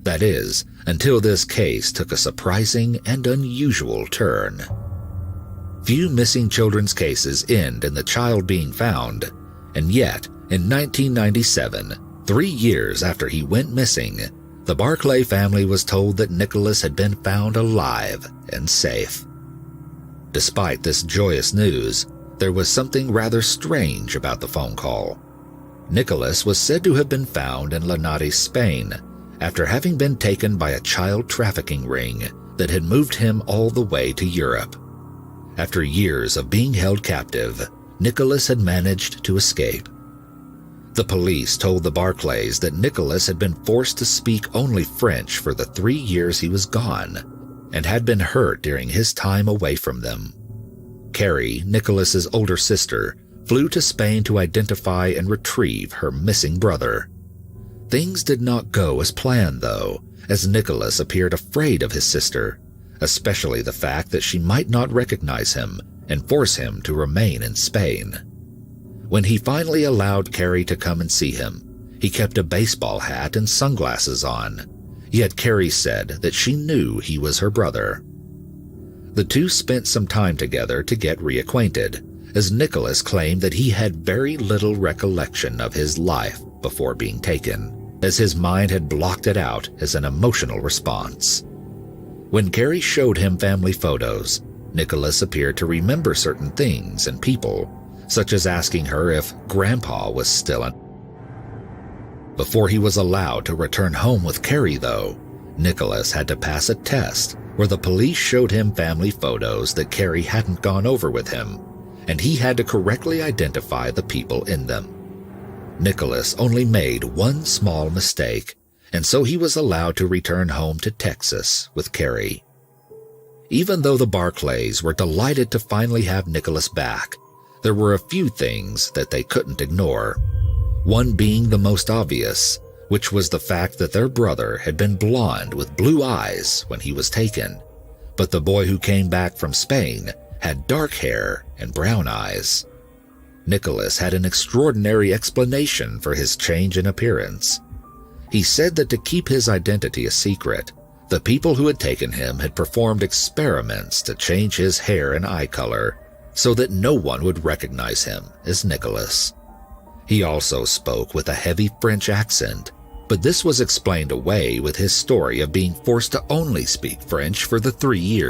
That is, until this case took a surprising and unusual turn. Few missing children's cases end in the child being found, and yet, in 1997, 3 years after he went missing, the Barclay family was told that Nicholas had been found alive and safe. Despite this joyous news, there was something rather strange about the phone call. Nicholas was said to have been found in Linares, Spain, after having been taken by a child trafficking ring that had moved him all the way to Europe. After years of being held captive, Nicholas had managed to escape. The police told the Barclays that Nicholas had been forced to speak only French for the 3 years he was gone, and had been hurt during his time away from them. Carrie, Nicholas's older sister, flew to Spain to identify and retrieve her missing brother. Things did not go as planned, though, as Nicholas appeared afraid of his sister, especially the fact that she might not recognize him and force him to remain in Spain. When he finally allowed Carrie to come and see him, he kept a baseball hat and sunglasses on, yet Carrie said that she knew he was her brother. The two spent some time together to get reacquainted, as Nicholas claimed that he had very little recollection of his life before being taken, as his mind had blocked it out as an emotional response. When Carrie showed him family photos, Nicholas appeared to remember certain things and people, such as asking her if Grandpa was still in. Before he was allowed to return home with Carrie, though, Nicholas had to pass a test where the police showed him family photos that Carrie hadn't gone over with him, and he had to correctly identify the people in them. Nicholas only made one small mistake, and so he was allowed to return home to Texas with Carrie. Even though the Barclays were delighted to finally have Nicholas back, there were a few things that they couldn't ignore. One being the most obvious, which was the fact that their brother had been blonde with blue eyes when he was taken, but the boy who came back from Spain had dark hair and brown eyes. Nicholas had an extraordinary explanation for his change in appearance. He said that to keep his identity a secret, the people who had taken him had performed experiments to change his hair and eye color so that no one would recognize him as Nicholas. He also spoke with a heavy French accent, but this was explained away with his story of being forced to only speak French for the 3 years